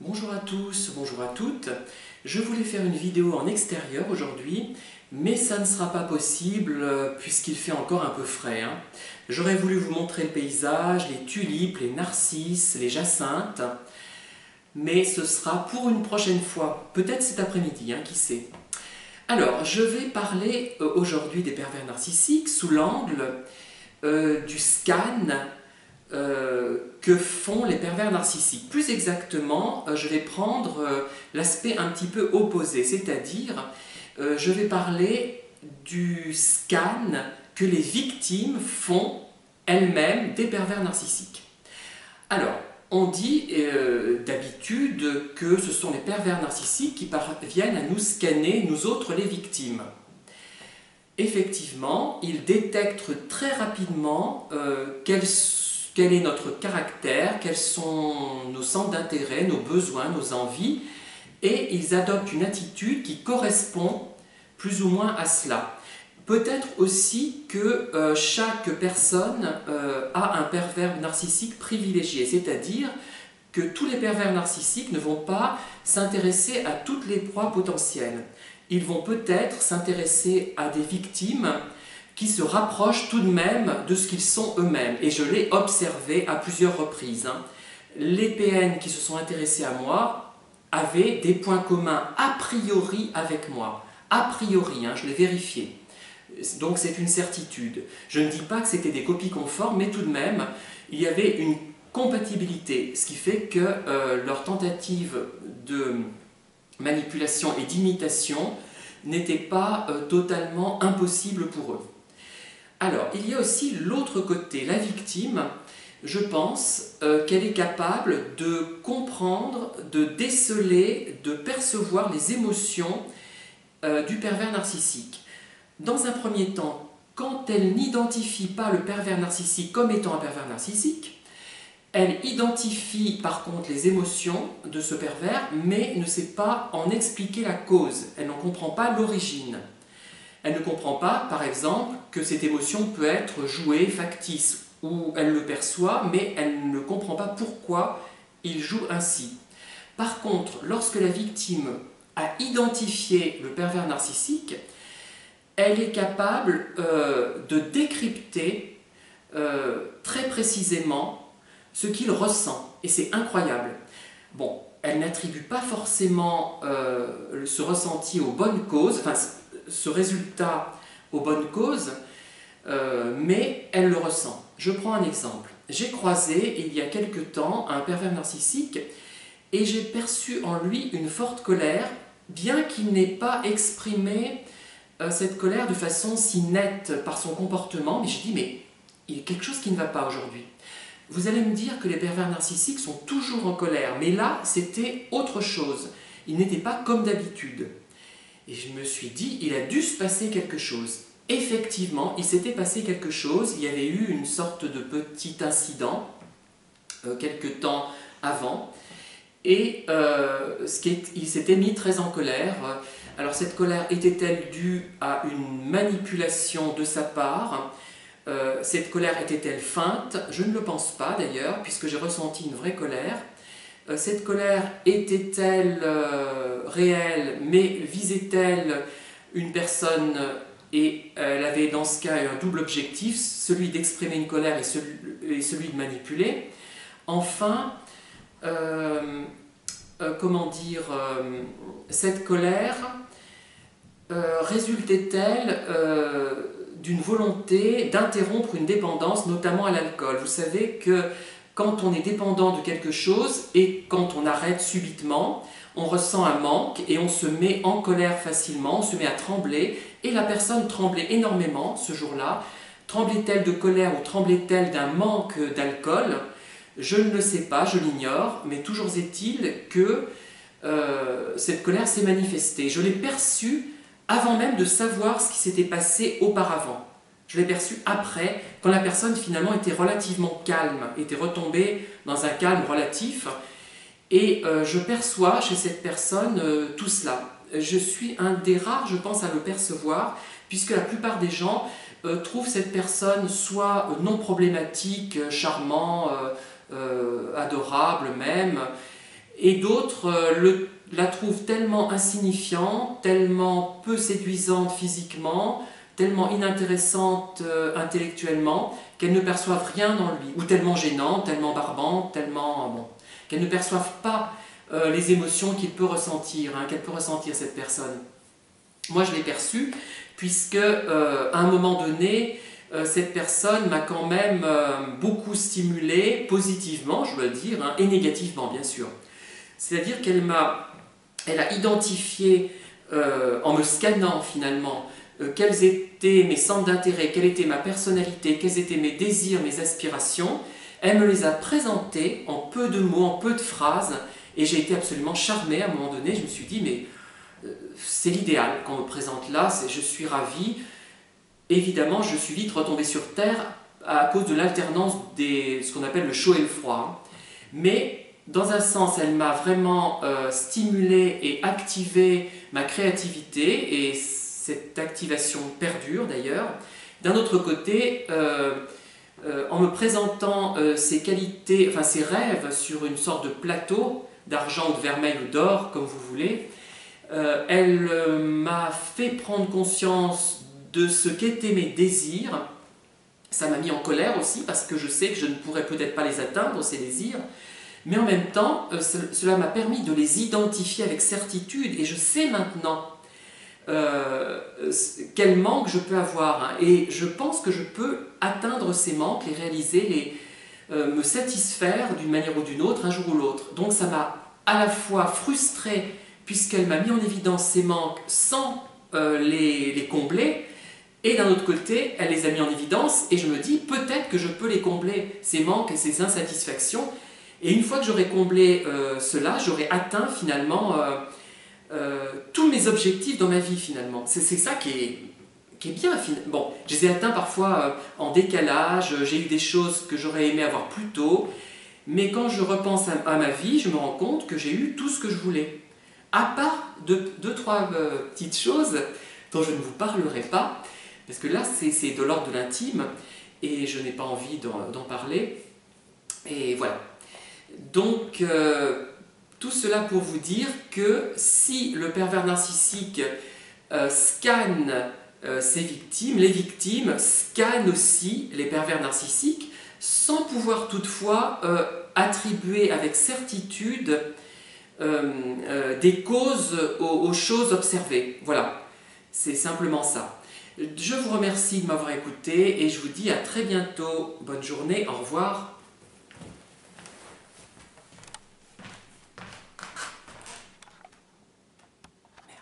Bonjour à tous, bonjour à toutes. Je voulais faire une vidéo en extérieur aujourd'hui, mais ça ne sera pas possible puisqu'il fait encore un peu frais. J'aurais voulu vous montrer le paysage, les tulipes, les narcisses, les jacinthes, mais ce sera pour une prochaine fois, peut-être cet après-midi, qui sait. Alors, je vais parler aujourd'hui des pervers narcissiques sous l'angle du scan que font les pervers narcissiques. Plus exactement, je vais prendre l'aspect un petit peu opposé, c'est-à-dire je vais parler du scan que les victimes font elles-mêmes des pervers narcissiques. Alors, on dit d'habitude que ce sont les pervers narcissiques qui parviennent à nous scanner, nous autres les victimes. Effectivement, ils détectent très rapidement quel est notre caractère, quels sont nos centres d'intérêt, nos besoins, nos envies, et ils adoptent une attitude qui correspond plus ou moins à cela. Peut-être aussi que chaque personne a un pervers narcissique privilégié, c'est-à-dire que tous les pervers narcissiques ne vont pas s'intéresser à toutes les proies potentielles. Ils vont peut-être s'intéresser à des victimes qui se rapprochent tout de même de ce qu'ils sont eux-mêmes. Et je l'ai observé à plusieurs reprises. Les PN qui se sont intéressés à moi avaient des points communs a priori avec moi. A priori, je l'ai vérifié. Donc c'est une certitude. Je ne dis pas que c'était des copies conformes, mais tout de même, il y avait une compatibilité, ce qui fait que leur tentative de manipulation et d'imitation n'était pas totalement impossible pour eux. Alors, il y a aussi l'autre côté, la victime. Je pense qu'elle est capable de comprendre, de déceler, de percevoir les émotions du pervers narcissique. Dans un premier temps, quand elle n'identifie pas le pervers narcissique comme étant un pervers narcissique, elle identifie par contre les émotions de ce pervers, mais ne sait pas en expliquer la cause. Elle n'en comprend pas l'origine. Elle ne comprend pas, par exemple, que cette émotion peut être jouée, factice, ou elle le perçoit, mais elle ne comprend pas pourquoi il joue ainsi. Par contre, lorsque la victime a identifié le pervers narcissique, elle est capable de décrypter très précisément ce qu'il ressent. Et c'est incroyable. Bon, elle n'attribue pas forcément ce ressenti aux bonnes causes, enfin, ce résultat aux bonnes causes, mais elle le ressent. Je prends un exemple. J'ai croisé il y a quelque temps un pervers narcissique et j'ai perçu en lui une forte colère, bien qu'il n'ait pas exprimé cette colère de façon si nette par son comportement, mais j'ai dit, mais il y a quelque chose qui ne va pas aujourd'hui. Vous allez me dire que les pervers narcissiques sont toujours en colère, mais là, c'était autre chose. Il n'était pas comme d'habitude. Et je me suis dit, il a dû se passer quelque chose. Effectivement, il s'était passé quelque chose, il y avait eu une sorte de petit incident, quelque temps avant, et il s'était mis très en colère. Alors cette colère était-elle due à une manipulation de sa part? Cette colère était-elle feinte? Je ne le pense pas d'ailleurs, puisque j'ai ressenti une vraie colère. Cette colère était-elle réelle, mais visait-elle une personne et elle avait dans ce cas un double objectif, celui d'exprimer une colère et celui de manipuler. Enfin, comment dire, cette colère résultait-elle d'une volonté d'interrompre une dépendance, notamment à l'alcool? Vous savez que quand on est dépendant de quelque chose et quand on arrête subitement, on ressent un manque et on se met en colère facilement, on se met à trembler, et la personne tremblait énormément ce jour-là. Tremblait-elle de colère ou tremblait-elle d'un manque d'alcool? Je ne le sais pas, je l'ignore, mais toujours est-il que cette colère s'est manifestée. Je l'ai perçue avant même de savoir ce qui s'était passé auparavant. Je l'ai perçu après, quand la personne finalement était relativement calme, était retombée dans un calme relatif. Et je perçois chez cette personne tout cela. Je suis un des rares, je pense, à le percevoir, puisque la plupart des gens trouvent cette personne soit non problématique, charmant, adorable même, et d'autres la trouvent tellement insignifiante, tellement peu séduisante physiquement, tellement inintéressante intellectuellement, qu'elles ne perçoivent rien dans lui, ou tellement gênante, tellement barbante, tellement... bon, qu'elles ne perçoivent pas les émotions qu'il peut ressentir, qu'elle peut ressentir cette personne. Moi je l'ai perçu, puisque à un moment donné, cette personne m'a quand même beaucoup stimulé, positivement je dois le dire, et négativement bien sûr. C'est-à-dire qu'elle a identifié, en me scannant finalement, quels étaient mes centres d'intérêt, quelle était ma personnalité, quels étaient mes désirs, mes aspirations. Elle me les a présentés en peu de mots, en peu de phrases, et j'ai été absolument charmé à un moment donné. Je me suis dit, mais c'est l'idéal qu'on me présente là, je suis ravi. Évidemment, je suis vite retombé sur terre à cause de l'alternance de ce qu'on appelle le chaud et le froid. Mais dans un sens, elle m'a vraiment stimulé et activé ma créativité, et cette activation perdure d'ailleurs. D'un autre côté, en me présentant ses qualités, enfin ses rêves sur une sorte de plateau d'argent, de vermeil ou d'or, comme vous voulez, elle m'a fait prendre conscience de ce qu'étaient mes désirs. Ça m'a mis en colère aussi, parce que je sais que je ne pourrais peut-être pas les atteindre, ces désirs. Mais en même temps, cela m'a permis de les identifier avec certitude, et je sais maintenant quel manque je peux avoir, et je pense que je peux atteindre ces manques, les réaliser, me satisfaire d'une manière ou d'une autre, un jour ou l'autre. Donc ça m'a à la fois frustré, puisqu'elle m'a mis en évidence ces manques sans les combler, et d'un autre côté, elle les a mis en évidence, et je me dis, peut-être que je peux les combler, ces manques et ces insatisfactions. Et une fois que j'aurai comblé cela, j'aurai atteint finalement tous mes objectifs dans ma vie finalement. C'est ça qui est bien. Bon, je les ai atteints parfois en décalage, j'ai eu des choses que j'aurais aimé avoir plus tôt, mais quand je repense à ma vie, je me rends compte que j'ai eu tout ce que je voulais. À part deux, trois petites choses dont je ne vous parlerai pas, parce que là c'est de l'ordre de l'intime, et je n'ai pas envie d'en parler. Et voilà. Donc, tout cela pour vous dire que si le pervers narcissique scanne ses victimes, les victimes scannent aussi les pervers narcissiques, sans pouvoir toutefois attribuer avec certitude des causes aux choses observées. Voilà, c'est simplement ça. Je vous remercie de m'avoir écouté, et je vous dis à très bientôt. Bonne journée, au revoir.